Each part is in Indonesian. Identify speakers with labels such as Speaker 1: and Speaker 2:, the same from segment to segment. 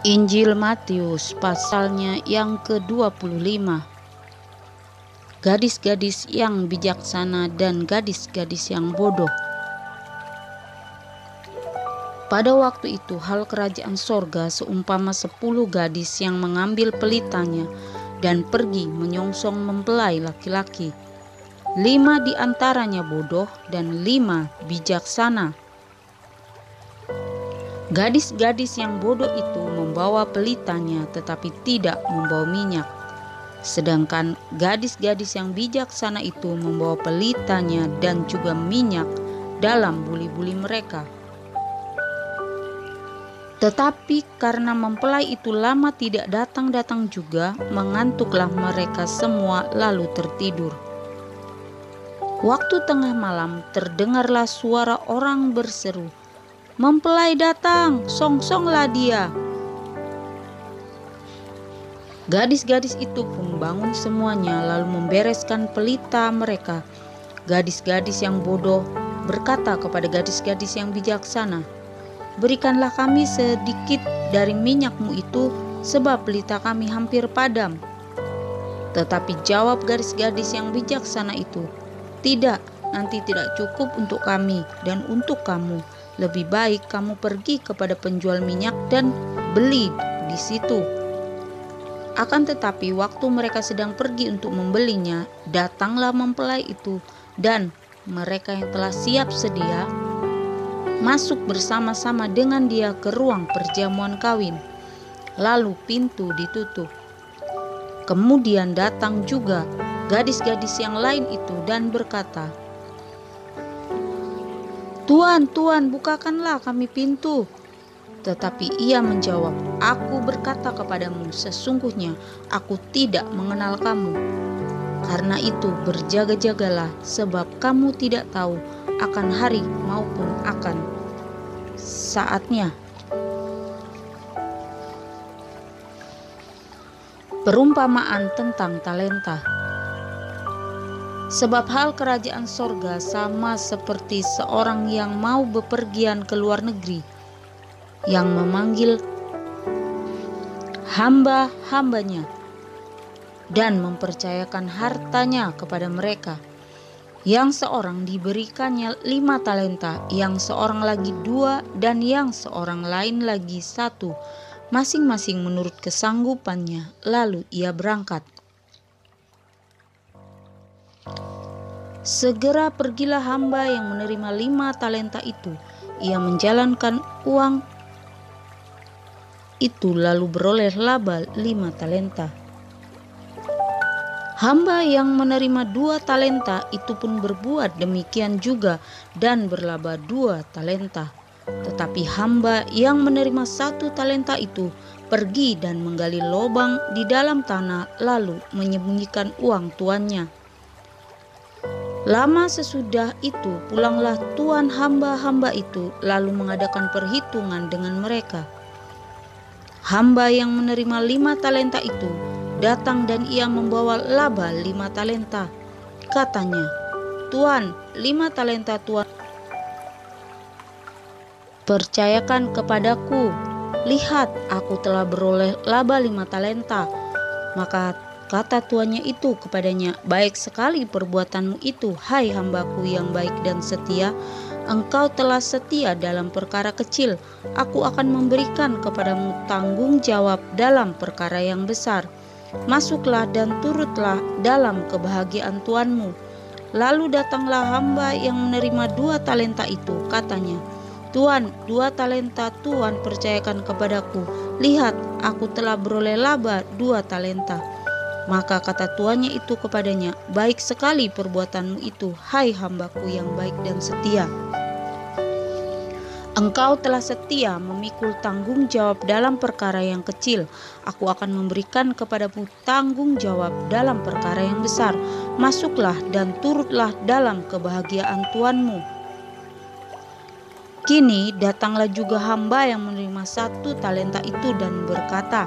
Speaker 1: Injil Matius pasalnya yang ke-25. Gadis-gadis yang bijaksana dan gadis-gadis yang bodoh. Pada waktu itu hal kerajaan sorga seumpama 10 gadis yang mengambil pelitanya dan pergi menyongsong mempelai laki-laki. 5 di antaranya bodoh dan 5 bijaksana. Gadis-gadis yang bodoh itu membawa pelitanya tetapi tidak membawa minyak. Sedangkan gadis-gadis yang bijaksana itu membawa pelitanya dan juga minyak dalam buli-buli mereka. Tetapi karena mempelai itu lama tidak datang-datang juga, mengantuklah mereka semua lalu tertidur. Waktu tengah malam terdengarlah suara orang berseru, "Mempelai datang, songsonglah dia." Gadis-gadis itu pun bangun semuanya lalu membereskan pelita mereka. Gadis-gadis yang bodoh berkata kepada gadis-gadis yang bijaksana, "Berikanlah kami sedikit dari minyakmu itu, sebab pelita kami hampir padam." Tetapi jawab gadis-gadis yang bijaksana itu, "Tidak, nanti tidak cukup untuk kami dan untuk kamu. Lebih baik kamu pergi kepada penjual minyak dan beli di situ." Akan tetapi waktu mereka sedang pergi untuk membelinya, datanglah mempelai itu dan mereka yang telah siap sedia masuk bersama-sama dengan dia ke ruang perjamuan kawin. Lalu pintu ditutup. Kemudian datang juga gadis-gadis yang lain itu dan berkata, "Tuan, Tuan, bukakanlah kami pintu." Tetapi ia menjawab, "Aku berkata kepadamu, sesungguhnya aku tidak mengenal kamu. Karena itu berjaga-jagalah, sebab kamu tidak tahu akan hari maupun akan saatnya." Perumpamaan tentang talenta. Sebab hal kerajaan sorga sama seperti seorang yang mau bepergian ke luar negeri, yang memanggil hamba-hambanya dan mempercayakan hartanya kepada mereka. Yang seorang diberikannya 5 talenta, yang seorang lagi 2, dan yang seorang lain lagi 1, masing-masing menurut kesanggupannya. Lalu ia berangkat. Segera pergilah hamba yang menerima 5 talenta itu. Ia menjalankan uang itu lalu beroleh laba 5 talenta. Hamba yang menerima 2 talenta itu pun berbuat demikian juga dan berlaba 2 talenta. Tetapi hamba yang menerima 1 talenta itu pergi dan menggali lubang di dalam tanah lalu menyembunyikan uang tuannya. Lama sesudah itu pulanglah tuan hamba-hamba itu lalu mengadakan perhitungan dengan mereka. Hamba yang menerima 5 talenta itu datang dan ia membawa laba 5 talenta. Katanya, "Tuan, 5 talenta Tuan percayakan kepadaku. Lihat, aku telah beroleh laba 5 talenta." Maka kata tuannya itu kepadanya, "Baik sekali perbuatanmu itu, hai hambaku yang baik dan setia. Engkau telah setia dalam perkara kecil, aku akan memberikan kepadamu tanggung jawab dalam perkara yang besar. Masuklah dan turutlah dalam kebahagiaan tuanmu." Lalu datanglah hamba yang menerima 2 talenta itu. Katanya, "Tuan, 2 talenta Tuan percayakan kepadaku. Lihat, aku telah beroleh laba 2 talenta. Maka kata tuannya itu kepadanya, "Baik sekali perbuatanmu itu, hai hambaku yang baik dan setia. Engkau telah setia memikul tanggung jawab dalam perkara yang kecil. Aku akan memberikan kepadamu tanggung jawab dalam perkara yang besar. Masuklah dan turutlah dalam kebahagiaan tuanmu." Kini datanglah juga hamba yang menerima 1 talenta itu dan berkata,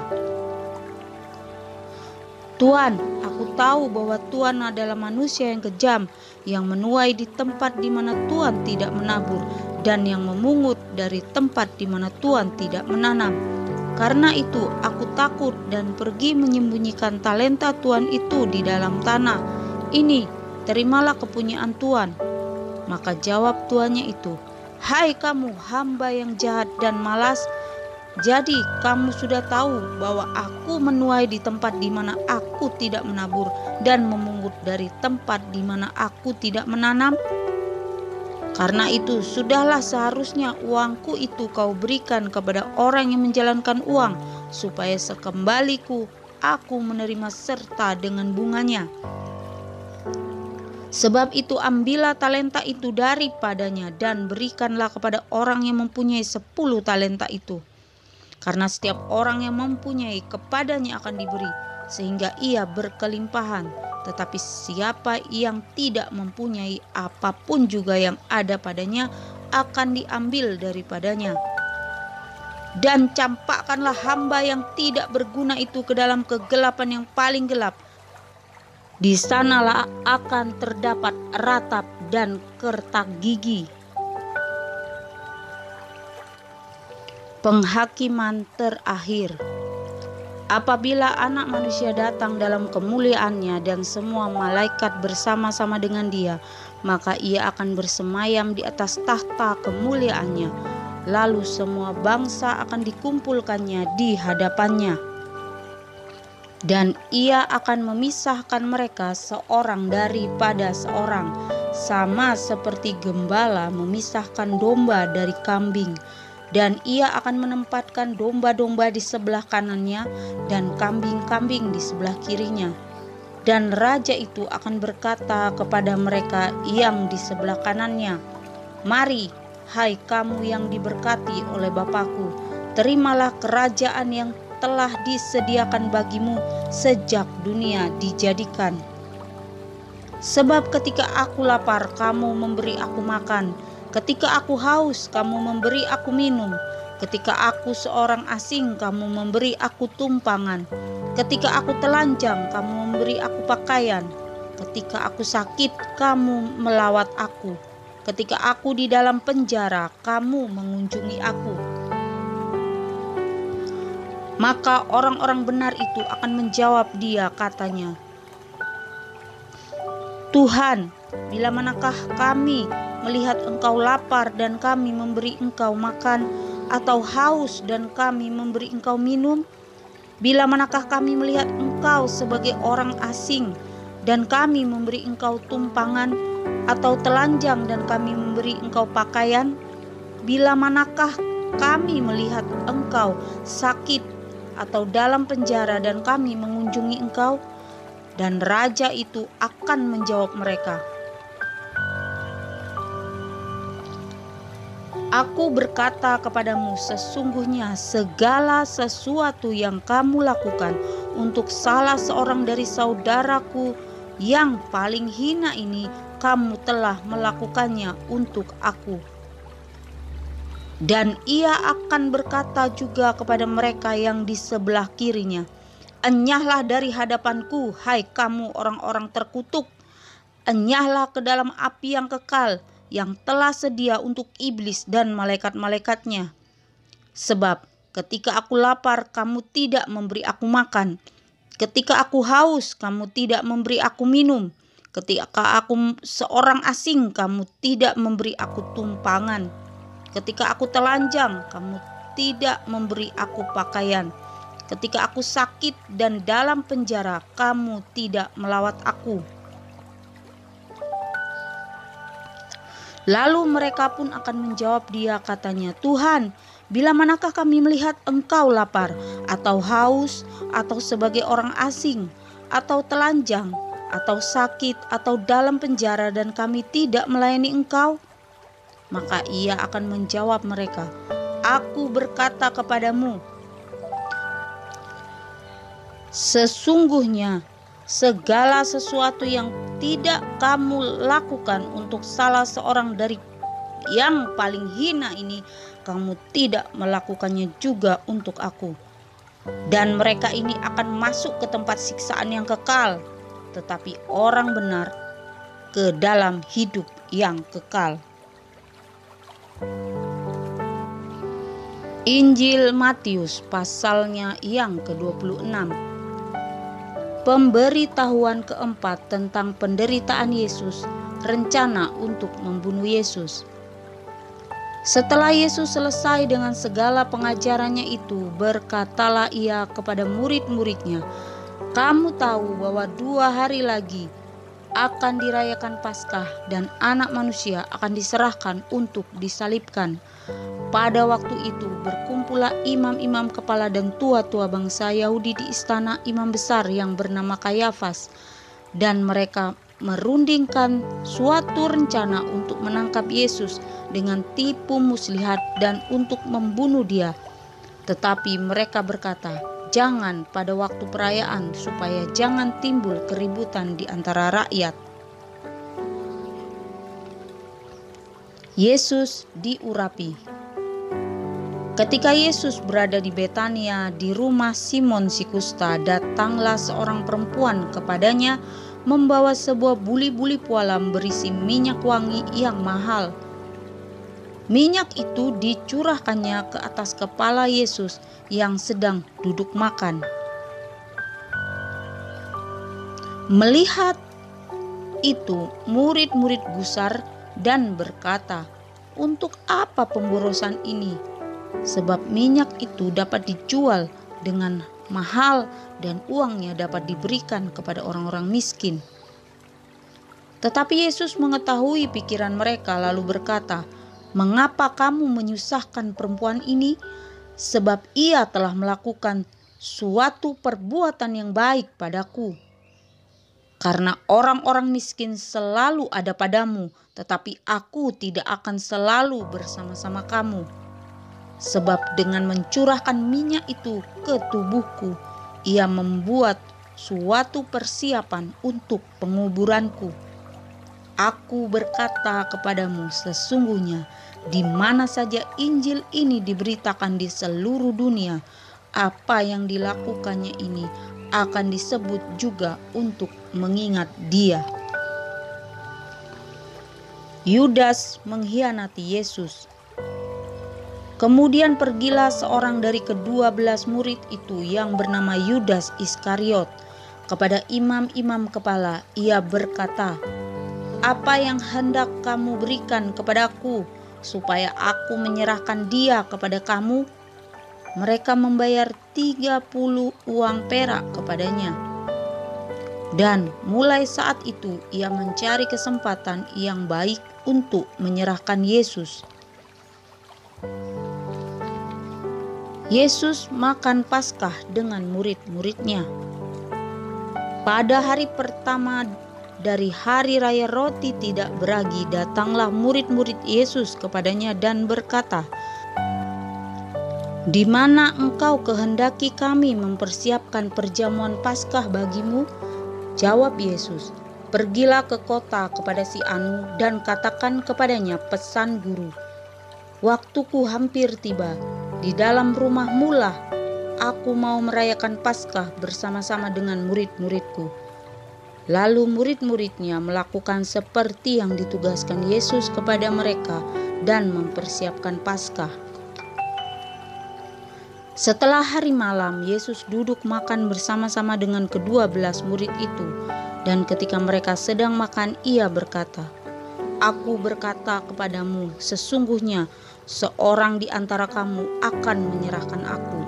Speaker 1: "Tuan, aku tahu bahwa Tuan adalah manusia yang kejam, yang menuai di tempat di mana Tuan tidak menabur, dan yang memungut dari tempat di mana Tuhan tidak menanam. Karena itu aku takut dan pergi menyembunyikan talenta Tuhan itu di dalam tanah. Ini, terimalah kepunyaan Tuhan. Maka jawab tuannya itu, hai kamu hamba yang jahat dan malas, jadi kamu sudah tahu bahwa aku menuai di tempat di mana aku tidak menabur dan memungut dari tempat di mana aku tidak menanam. Karena itu sudahlah seharusnya uangku itu kau berikan kepada orang yang menjalankan uang, supaya sekembaliku aku menerima serta dengan bunganya. Sebab itu ambillah talenta itu daripadanya dan berikanlah kepada orang yang mempunyai 10 talenta itu. Karena setiap orang yang mempunyai kepadanya akan diberi, sehingga ia berkelimpahan. Tetapi siapa yang tidak mempunyai, apapun juga yang ada padanya akan diambil daripadanya. Dan campakkanlah hamba yang tidak berguna itu ke dalam kegelapan yang paling gelap. Di sanalah akan terdapat ratap dan kertak gigi. Penghakiman terakhir. Apabila Anak Manusia datang dalam kemuliaannya dan semua malaikat bersama-sama dengan dia, maka ia akan bersemayam di atas tahta kemuliaannya. Lalu semua bangsa akan dikumpulkannya di hadapannya. Dan ia akan memisahkan mereka seorang daripada seorang, sama seperti gembala memisahkan domba dari kambing. Dan ia akan menempatkan domba-domba di sebelah kanannya dan kambing-kambing di sebelah kirinya. Dan raja itu akan berkata kepada mereka yang di sebelah kanannya, mari, hai kamu yang diberkati oleh Bapa-Ku, terimalah kerajaan yang telah disediakan bagimu sejak dunia dijadikan. Sebab ketika aku lapar, kamu memberi aku makan. Ketika aku haus, kamu memberi aku minum. Ketika aku seorang asing, kamu memberi aku tumpangan. Ketika aku telanjang, kamu memberi aku pakaian. Ketika aku sakit, kamu melawat aku. Ketika aku di dalam penjara, kamu mengunjungi aku. Maka orang-orang benar itu akan menjawab dia, katanya, Tuhan, bila manakah kami melihat engkau lapar dan kami memberi engkau makan, atau haus dan kami memberi engkau minum? Bila manakah kami melihat engkau sebagai orang asing dan kami memberi engkau tumpangan, atau telanjang dan kami memberi engkau pakaian? Bila manakah kami melihat engkau sakit atau dalam penjara dan kami mengunjungi engkau? Dan raja itu akan menjawab mereka, Aku berkata kepadamu, sesungguhnya segala sesuatu yang kamu lakukan untuk salah seorang dari saudaraku yang paling hina ini, kamu telah melakukannya untuk aku. Dan ia akan berkata juga kepada mereka yang di sebelah kirinya, Enyahlah dari hadapanku, hai kamu orang-orang terkutuk. Enyahlah ke dalam api yang kekal, yang telah sedia untuk iblis dan malaikat-malaikatnya. Sebab ketika aku lapar, kamu tidak memberi aku makan. Ketika aku haus, kamu tidak memberi aku minum. Ketika aku seorang asing, kamu tidak memberi aku tumpangan. Ketika aku telanjang, kamu tidak memberi aku pakaian. Ketika aku sakit dan dalam penjara, kamu tidak melawat aku. Lalu mereka pun akan menjawab dia, katanya, Tuhan, bila manakah kami melihat engkau lapar, atau haus, atau sebagai orang asing, atau telanjang, atau sakit, atau dalam penjara dan kami tidak melayani engkau? Maka ia akan menjawab mereka, Aku berkata kepadamu, sesungguhnya segala sesuatu yang tidak kamu lakukan untuk salah seorang dari yang paling hina ini, kamu tidak melakukannya juga untuk aku. Dan mereka ini akan masuk ke tempat siksaan yang kekal, tetapi orang benar ke dalam hidup yang kekal. Injil Matius pasalnya yang ke-26. Pemberitahuan keempat tentang penderitaan Yesus, rencana untuk membunuh Yesus. Setelah Yesus selesai dengan segala pengajarannya itu, berkatalah ia kepada murid-muridnya, "Kamu tahu bahwa 2 hari lagi akan dirayakan Paskah dan Anak Manusia akan diserahkan untuk disalibkan. Pada waktu itu berkumpullah imam-imam kepala dan tua-tua bangsa Yahudi di istana imam besar yang bernama Kayafas, dan mereka merundingkan suatu rencana untuk menangkap Yesus dengan tipu muslihat dan untuk membunuh dia. Tetapi mereka berkata, 'Jangan pada waktu perayaan, supaya jangan timbul keributan di antara rakyat.'" Yesus diurapi. Ketika Yesus berada di Betania di rumah Simon si Kusta, datanglah seorang perempuan kepadanya membawa sebuah buli-buli pualam berisi minyak wangi yang mahal. Minyak itu dicurahkannya ke atas kepala Yesus yang sedang duduk makan. Melihat itu, murid-murid gusar dan berkata, "Untuk apa pemborosan ini? Sebab minyak itu dapat dijual dengan mahal dan uangnya dapat diberikan kepada orang-orang miskin." Tetapi Yesus mengetahui pikiran mereka lalu berkata, "Mengapa kamu menyusahkan perempuan ini? Sebab ia telah melakukan suatu perbuatan yang baik padaku. Karena orang-orang miskin selalu ada padamu, tetapi aku tidak akan selalu bersama-sama kamu. Sebab dengan mencurahkan minyak itu ke tubuhku, ia membuat suatu persiapan untuk penguburanku. Aku berkata kepadamu, sesungguhnya di mana saja Injil ini diberitakan di seluruh dunia, apa yang dilakukannya ini akan disebut juga untuk mengingat dia." Yudas mengkhianati Yesus. Kemudian pergilah seorang dari ke-12 murid itu yang bernama Yudas Iskariot kepada imam-imam kepala. Ia berkata, "Apa yang hendak kamu berikan kepadaku supaya aku menyerahkan dia kepada kamu?" Mereka membayar 30 uang perak kepadanya. Dan mulai saat itu ia mencari kesempatan yang baik untuk menyerahkan Yesus. Yesus makan Paskah dengan murid-muridnya. Pada hari pertama dari hari raya roti tidak beragi, datanglah murid-murid Yesus kepadanya dan berkata, "Di mana engkau kehendaki kami mempersiapkan perjamuan Paskah bagimu?" Jawab Yesus, "Pergilah ke kota kepada si Anu dan katakan kepadanya, pesan guru, waktuku hampir tiba. Di dalam rumahmu lah aku mau merayakan Paskah bersama-sama dengan murid-muridku." Lalu murid-muridnya melakukan seperti yang ditugaskan Yesus kepada mereka dan mempersiapkan Paskah. Setelah hari malam, Yesus duduk makan bersama-sama dengan ke-12 murid itu. Dan ketika mereka sedang makan, ia berkata, "Aku berkata kepadamu, sesungguhnya seorang di antara kamu akan menyerahkan aku."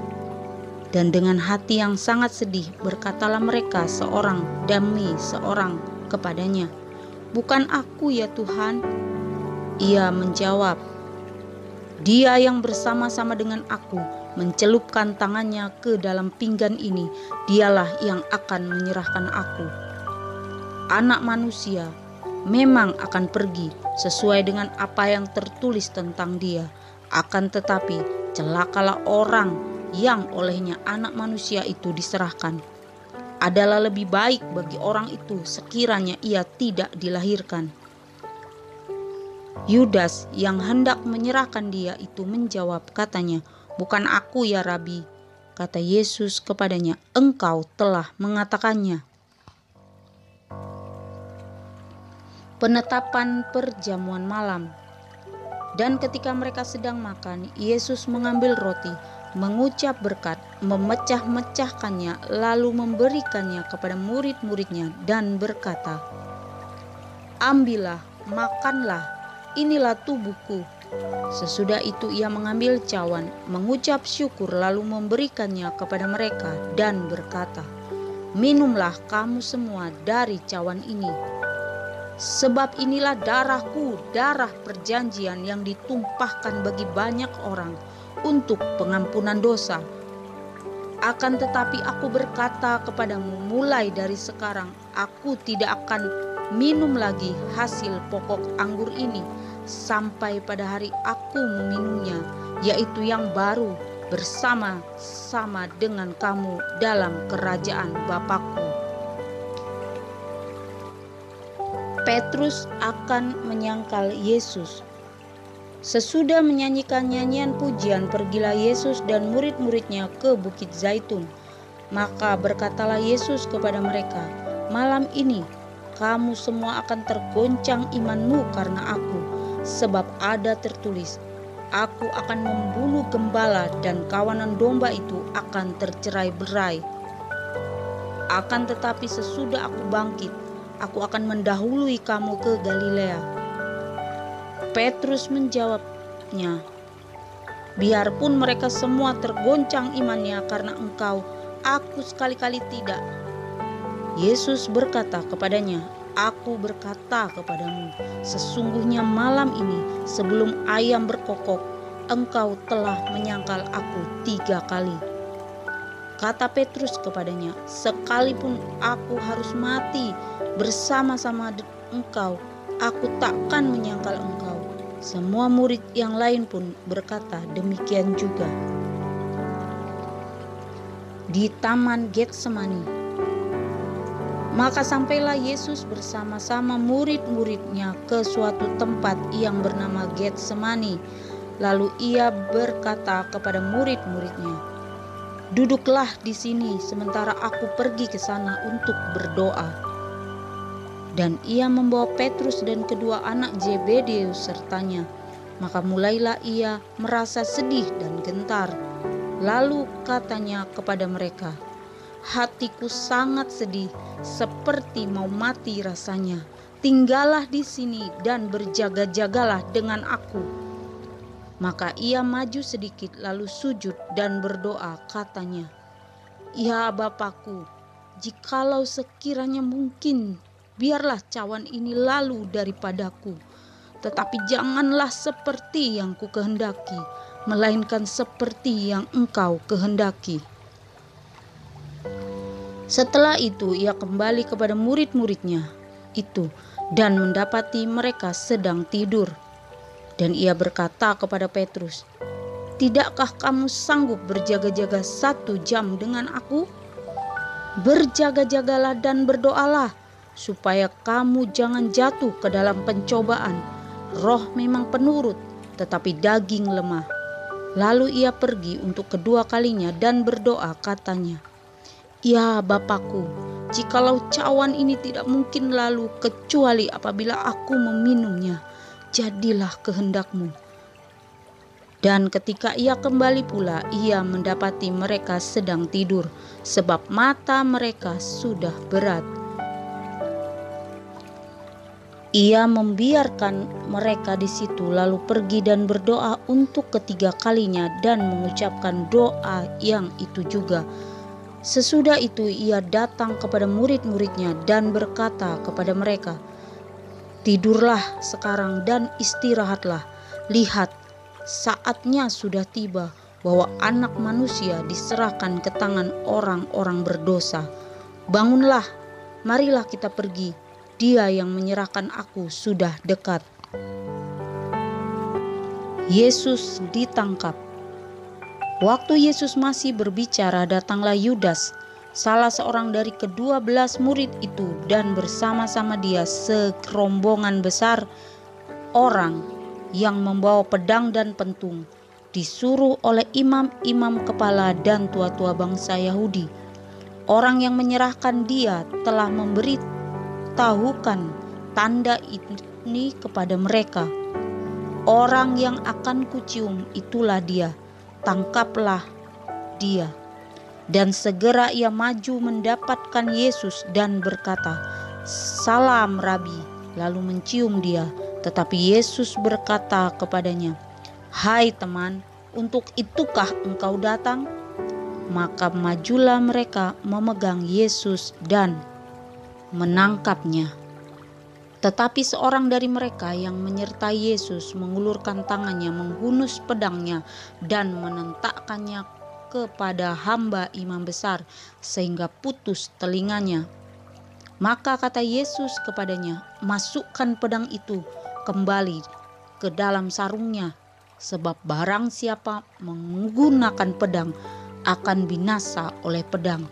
Speaker 1: Dan dengan hati yang sangat sedih berkatalah mereka seorang demi seorang kepadanya, "Bukan aku ya Tuhan?" Ia menjawab, "Dia yang bersama-sama dengan aku mencelupkan tangannya ke dalam pinggan ini, dialah yang akan menyerahkan aku. Anak Manusia memang akan pergi sesuai dengan apa yang tertulis tentang dia. Akan tetapi celakalah orang yang olehnya Anak Manusia itu diserahkan. Adalah lebih baik bagi orang itu sekiranya ia tidak dilahirkan." Yudas yang hendak menyerahkan dia itu menjawab katanya, "Bukan aku ya Rabi." Kata Yesus kepadanya, "Engkau telah mengatakannya." Penetapan perjamuan malam. Dan ketika mereka sedang makan, Yesus mengambil roti, mengucap berkat, memecah-mecahkannya, lalu memberikannya kepada murid-muridnya dan berkata, "Ambillah, makanlah, inilah tubuhku." Sesudah itu ia mengambil cawan, mengucap syukur, lalu memberikannya kepada mereka dan berkata, "Minumlah kamu semua dari cawan ini. Sebab inilah darahku, darah perjanjian yang ditumpahkan bagi banyak orang untuk pengampunan dosa. Akan tetapi aku berkata kepadamu, mulai dari sekarang aku tidak akan minum lagi hasil pokok anggur ini sampai pada hari aku meminumnya, yaitu yang baru bersama-sama dengan kamu dalam kerajaan Bapakku." Petrus akan menyangkal Yesus. Sesudah menyanyikan nyanyian pujian, pergilah Yesus dan murid-muridnya ke Bukit Zaitun. Maka berkatalah Yesus kepada mereka, "Malam ini kamu semua akan tergoncang imanmu karena aku, sebab ada tertulis, aku akan membunuh gembala dan kawanan domba itu akan tercerai-berai. Akan tetapi sesudah aku bangkit, aku akan mendahului kamu ke Galilea." Petrus menjawabnya, "Biarpun mereka semua tergoncang imannya karena engkau, aku sekali-kali tidak." Yesus berkata kepadanya, "Aku berkata kepadamu, sesungguhnya malam ini sebelum ayam berkokok, engkau telah menyangkal aku 3 kali." Kata Petrus kepadanya, "Sekalipun aku harus mati bersama-sama engkau, aku takkan menyangkal engkau." Semua murid yang lain pun berkata demikian juga. Di Taman Getsemani. Maka sampailah Yesus bersama-sama murid-muridnya ke suatu tempat yang bernama Getsemani. Lalu ia berkata kepada murid-muridnya, "Duduklah di sini sementara aku pergi ke sana untuk berdoa." Dan ia membawa Petrus dan kedua anak Zebedeus sertanya. Maka mulailah ia merasa sedih dan gentar. Lalu katanya kepada mereka, "Hatiku sangat sedih, seperti mau mati rasanya. Tinggallah di sini dan berjaga-jagalah dengan aku." Maka ia maju sedikit lalu sujud dan berdoa, katanya, "Ya Bapakku, jikalau sekiranya mungkin, biarlah cawan ini lalu daripadaku. Tetapi janganlah seperti yang ku kehendaki, melainkan seperti yang Engkau kehendaki." Setelah itu ia kembali kepada murid-muridnya itu dan mendapati mereka sedang tidur. Dan ia berkata kepada Petrus, "Tidakkah kamu sanggup berjaga-jaga 1 jam dengan aku? Berjaga-jagalah dan berdoalah, supaya kamu jangan jatuh ke dalam pencobaan. Roh memang penurut, tetapi daging lemah." Lalu ia pergi untuk kedua kalinya dan berdoa, katanya, "Ya Bapakku, jikalau cawan ini tidak mungkin lalu kecuali apabila aku meminumnya, jadilah kehendak-Mu." Dan ketika ia kembali pula, ia mendapati mereka sedang tidur, sebab mata mereka sudah berat. Ia membiarkan mereka di situ, lalu pergi dan berdoa untuk ketiga kalinya dan mengucapkan doa yang itu juga. Sesudah itu ia datang kepada murid-muridnya dan berkata kepada mereka, "Tidurlah sekarang dan istirahatlah. Lihat, saatnya sudah tiba bahwa Anak Manusia diserahkan ke tangan orang-orang berdosa. Bangunlah, marilah kita pergi. Dia yang menyerahkan aku sudah dekat." Yesus ditangkap. Waktu Yesus masih berbicara, datanglah Yudas, salah seorang dari ke-12 murid itu, dan bersama-sama dia serombongan besar orang yang membawa pedang dan pentung, disuruh oleh imam-imam kepala dan tua-tua bangsa Yahudi. Orang yang menyerahkan dia telah memberitahukan tanda ini kepada mereka. Orang yang akan kucium itulah dia, tangkaplah dia." Dan segera ia maju mendapatkan Yesus dan berkata, "Salam Rabi," lalu mencium dia. Tetapi Yesus berkata kepadanya, "Hai teman, untuk itukah engkau datang?" Maka majulah mereka memegang Yesus dan menangkapnya. Tetapi seorang dari mereka yang menyertai Yesus mengulurkan tangannya, menghunus pedangnya dan menentakkannya kepada hamba imam besar sehingga putus telinganya. Maka kata Yesus kepadanya, "Masukkan pedang itu kembali ke dalam sarungnya, sebab barang siapa menggunakan pedang akan binasa oleh pedang.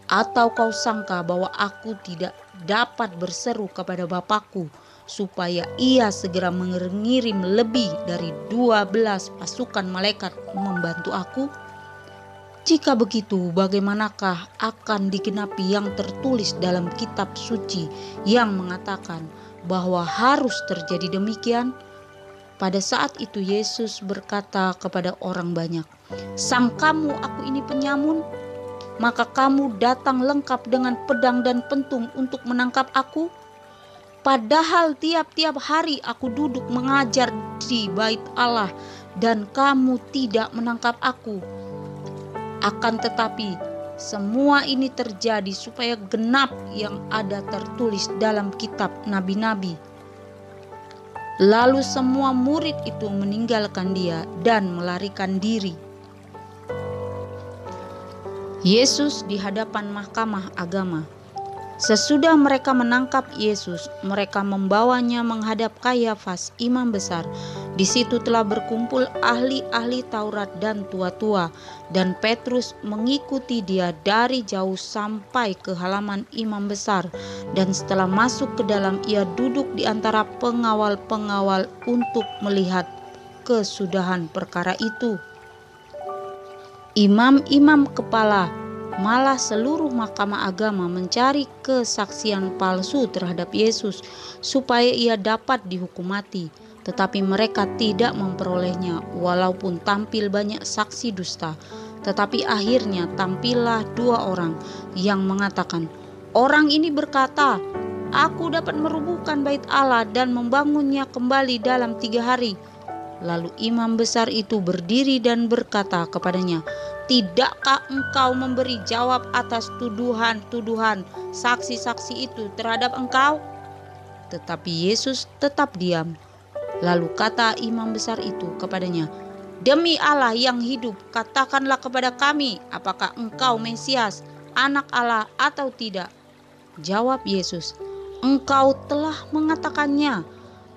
Speaker 1: Atau kau sangka bahwa aku tidak dapat berseru kepada Bapakku supaya ia segera mengirim lebih dari 12 pasukan malaikat membantu aku? Jika begitu, bagaimanakah akan digenapi yang tertulis dalam kitab suci yang mengatakan bahwa harus terjadi demikian?" Pada saat itu Yesus berkata kepada orang banyak, "Sangkamu aku ini penyamun? Maka kamu datang lengkap dengan pedang dan pentung untuk menangkap aku? Padahal tiap-tiap hari aku duduk mengajar di bait Allah dan kamu tidak menangkap aku. Akan tetapi semua ini terjadi supaya genap yang ada tertulis dalam kitab nabi-nabi." Lalu semua murid itu meninggalkan dia dan melarikan diri. Yesus di hadapan mahkamah agama. Sesudah mereka menangkap Yesus, mereka membawanya menghadap Kayafas, imam besar. Di situ telah berkumpul ahli-ahli Taurat dan tua-tua, dan Petrus mengikuti dia dari jauh sampai ke halaman imam besar. Dan setelah masuk ke dalam, ia duduk di antara pengawal-pengawal untuk melihat kesudahan perkara itu. Imam-imam kepala malah seluruh mahkamah agama mencari kesaksian palsu terhadap Yesus supaya ia dapat dihukum mati. Tetapi mereka tidak memperolehnya walaupun tampil banyak saksi dusta. Tetapi akhirnya tampillah 2 orang yang mengatakan, "Orang ini berkata, aku dapat merubuhkan bait Allah dan membangunnya kembali dalam 3 hari. Lalu imam besar itu berdiri dan berkata kepadanya, "Tidakkah engkau memberi jawab atas tuduhan-tuduhan saksi-saksi itu terhadap engkau?" Tetapi Yesus tetap diam. Lalu kata imam besar itu kepadanya, "Demi Allah yang hidup, katakanlah kepada kami, apakah engkau Mesias, anak Allah atau tidak?" Jawab Yesus, "Engkau telah mengatakannya.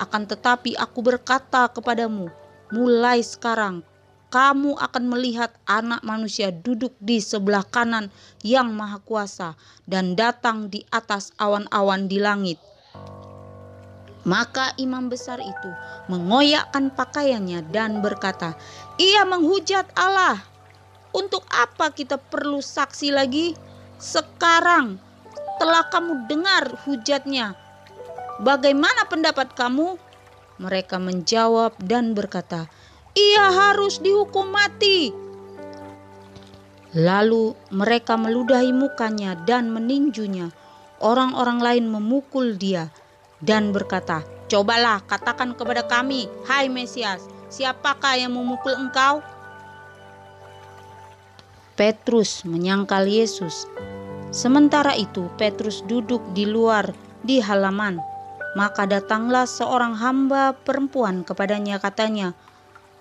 Speaker 1: Akan tetapi aku berkata kepadamu, mulai sekarang kamu akan melihat Anak Manusia duduk di sebelah kanan yang Maha Kuasa dan datang di atas awan-awan di langit." Maka imam besar itu mengoyakkan pakaiannya dan berkata, "Ia menghujat Allah. Untuk apa kita perlu saksi lagi? Sekarang telah kamu dengar hujatnya. Bagaimana pendapat kamu?" Mereka menjawab dan berkata, "Ia harus dihukum mati." Lalu mereka meludahi mukanya dan meninjunya. Orang-orang lain memukul dia dan berkata, "Cobalah katakan kepada kami, hai Mesias, siapakah yang memukul engkau?" Petrus menyangkal Yesus. Sementara itu Petrus duduk di luar di halaman. Maka datanglah seorang hamba perempuan kepadanya, katanya,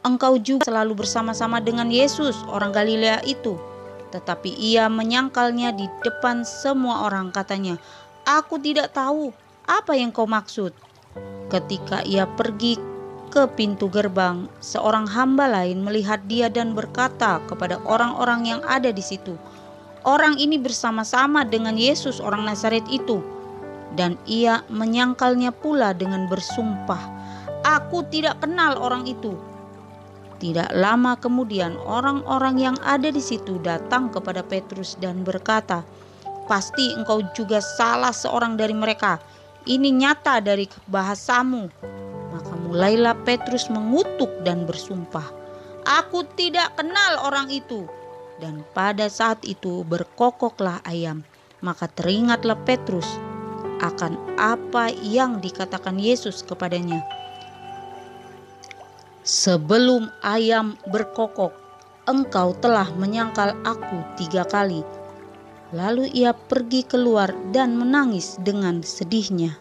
Speaker 1: "Engkau juga selalu bersama-sama dengan Yesus orang Galilea itu." Tetapi ia menyangkalnya di depan semua orang, katanya, "Aku tidak tahu apa yang kau maksud." Ketika ia pergi ke pintu gerbang, seorang hamba lain melihat dia dan berkata kepada orang-orang yang ada di situ, "Orang ini bersama-sama dengan Yesus orang Nazaret itu." Dan ia menyangkalnya pula dengan bersumpah, "Aku tidak kenal orang itu." Tidak lama kemudian orang-orang yang ada di situ datang kepada Petrus dan berkata, "Pasti engkau juga salah seorang dari mereka. Ini nyata dari bahasamu." Maka Mulailah Petrus mengutuk dan bersumpah, "Aku tidak kenal orang itu." Dan pada saat itu berkokoklah ayam. Maka teringatlah Petrus akan apa yang dikatakan Yesus kepadanya, "Sebelum ayam berkokok, engkau telah menyangkal aku 3 kali." Lalu ia pergi keluar dan menangis dengan sedihnya.